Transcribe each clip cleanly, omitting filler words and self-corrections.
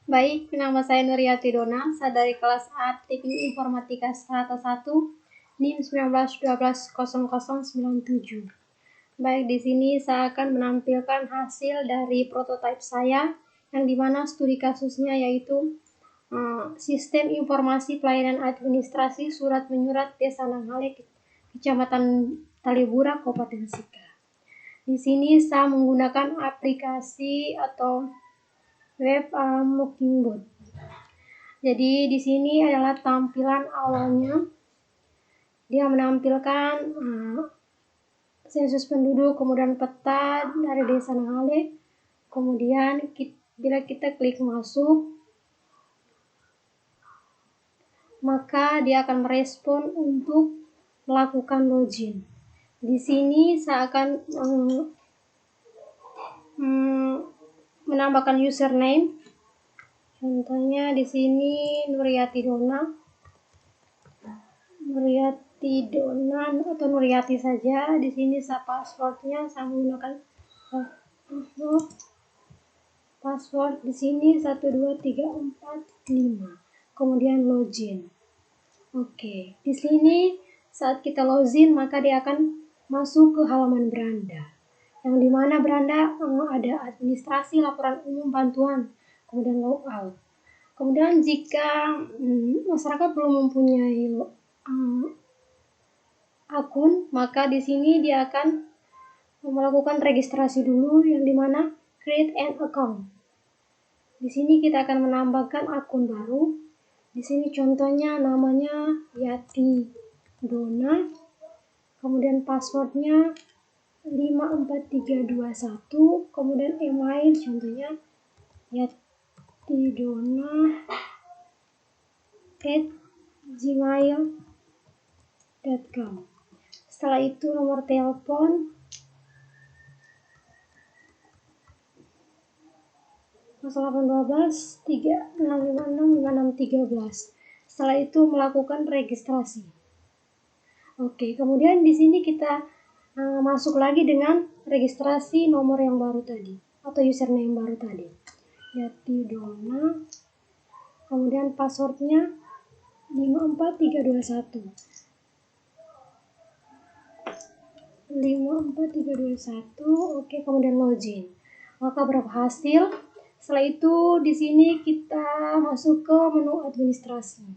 Baik, nama saya Nuryati Dona, saya dari kelas A Teknik Informatika Strata 1, NIM 19120097. Baik, di sini saya akan menampilkan hasil dari prototipe saya, yang dimana studi kasusnya yaitu Sistem Informasi Pelayanan Administrasi Surat Menyurat Desa Nanghale, Kecamatan Talebura, Kabupaten Sika. Di sini saya menggunakan aplikasi atau web Lookingbot. Jadi di sini adalah tampilan awalnya. Dia menampilkan sensus penduduk, kemudian peta dari Desa Nanghale. Kemudian bila kita klik masuk, maka dia akan merespon untuk melakukan login. Di sini saya akan menambahkan username. Contohnya di sini Nuryati Dona atau Nuryati saja. Di sini saya passwordnya saya menggunakan password di sini 12345. Kemudian login. Oke, di sini saat kita login maka dia akan masuk ke halaman beranda. Yang dimana beranda ada administrasi, laporan umum, bantuan, kemudian logout. Kemudian jika masyarakat belum mempunyai akun, maka di sini dia akan melakukan registrasi dulu, yang dimana create an account. Di sini kita akan menambahkan akun baru. Di sini contohnya namanya Yati Dona, kemudian passwordnya 54321, kemudian email contohnya yatidona@gmail.com. Setelah itu nomor telepon, +812 Setelah itu melakukan registrasi. Oke, kemudian di sini kita masuk lagi dengan registrasi nomor yang baru tadi atau username baru tadi. Yati Dona, kemudian passwordnya 54321. Oke, kemudian login. Maka berhasil. Setelah itu di sini kita masuk ke menu administrasi.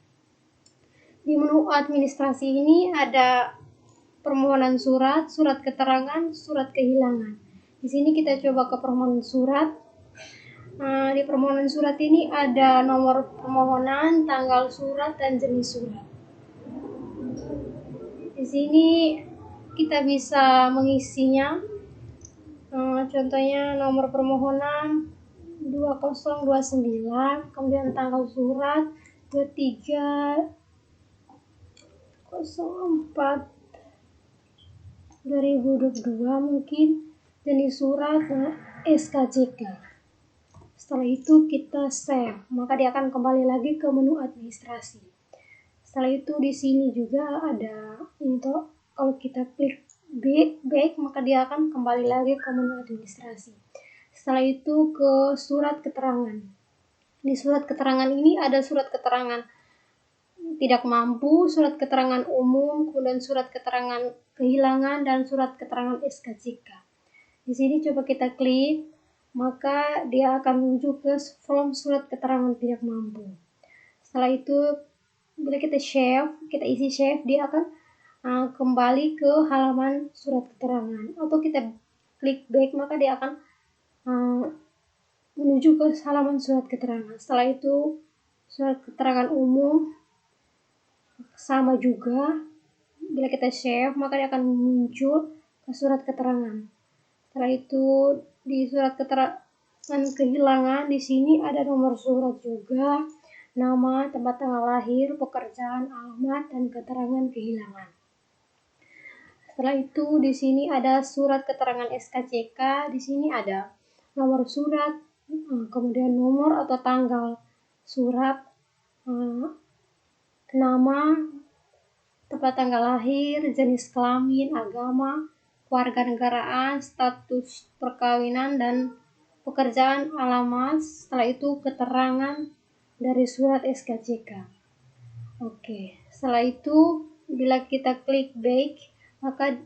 Di menu administrasi ini ada permohonan surat, surat keterangan, surat kehilangan. Di sini kita coba ke permohonan surat. Di permohonan surat ini ada nomor permohonan, tanggal surat, dan jenis surat. Di sini kita bisa mengisinya. Contohnya nomor permohonan 2029, kemudian tanggal surat 23/04/2022 mungkin, jenis surat SKCK. Setelah itu kita save, maka dia akan kembali lagi ke menu administrasi. Setelah itu di sini juga ada untuk kalau kita klik back maka dia akan kembali lagi ke menu administrasi. Setelah itu ke surat keterangan. Di surat keterangan ini ada surat keterangan tidak mampu, surat keterangan umum, kemudian surat keterangan kehilangan, dan surat keterangan SKCK. Di sini coba kita klik, maka dia akan menuju ke form surat keterangan tidak mampu. Setelah itu bila kita isi save, dia akan kembali ke halaman surat keterangan. Atau kita klik back, maka dia akan menuju ke halaman surat keterangan. Setelah itu surat keterangan umum sama juga, bila kita save maka dia akan muncul ke surat keterangan. Setelah itu di surat keterangan kehilangan, di sini ada nomor surat juga, nama, tempat tanggal lahir, pekerjaan, alamat, dan keterangan kehilangan. Setelah itu di sini ada surat keterangan SKCK. Di sini ada nomor surat, kemudian nomor atau tanggal surat, nama, tempat tanggal lahir, jenis kelamin, agama, kewarganegaraan, status perkawinan, dan pekerjaan alamat, setelah itu keterangan dari surat SKCK. Oke, setelah itu bila kita klik back, maka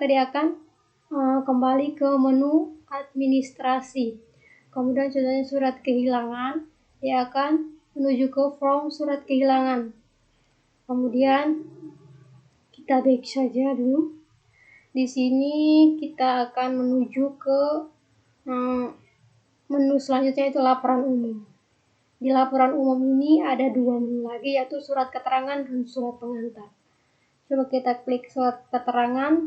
dia akan kembali ke menu administrasi. Kemudian contohnya surat kehilangan, dia akan menuju ke form surat kehilangan. Kemudian kita back saja dulu. Di sini kita akan menuju ke menu selanjutnya, itu laporan umum. Di laporan umum ini ada 2 menu lagi, yaitu surat keterangan dan surat pengantar. Coba kita klik surat keterangan.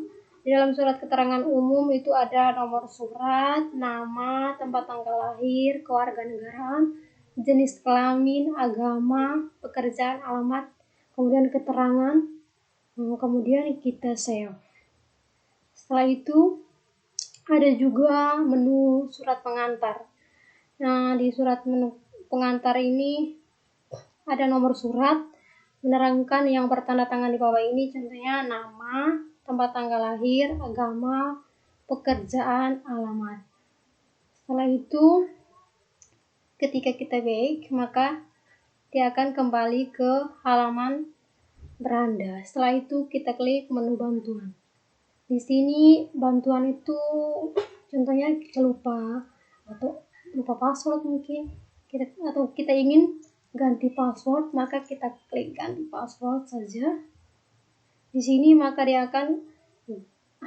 Di dalam surat keterangan umum itu ada nomor surat, nama, tempat tanggal lahir, kewarganegaraan, jenis kelamin, agama, pekerjaan, alamat, kemudian keterangan, kemudian kita save. Setelah itu ada juga menu surat pengantar. Nah, di surat menu pengantar ini ada nomor surat, menerangkan yang bertanda tangan di bawah ini, contohnya nama, tempat tanggal lahir, agama, pekerjaan, alamat. Setelah itu ketika kita back, maka dia akan kembali ke halaman beranda. Setelah itu kita klik menu bantuan. Di sini bantuan itu contohnya kita lupa atau lupa password mungkin, atau kita ingin ganti password, maka kita klik ganti password saja. Di sini maka dia akan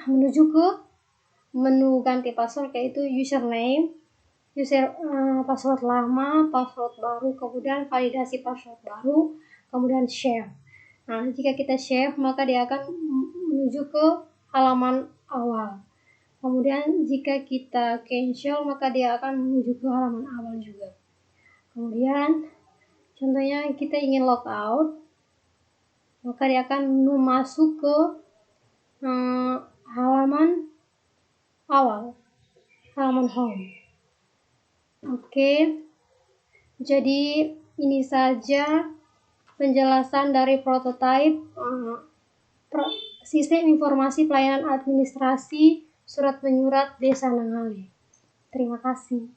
menuju ke menu ganti password, yaitu username, password lama, password baru, kemudian validasi password baru, kemudian share. Nah, jika kita share, maka dia akan menuju ke halaman awal. Kemudian jika kita cancel, maka dia akan menuju ke halaman awal juga. Kemudian contohnya kita ingin logout, maka dia akan masuk ke halaman awal, halaman home. Oke, jadi ini saja penjelasan dari prototipe sistem informasi pelayanan administrasi surat menyurat Desa Nanggale. Terima kasih.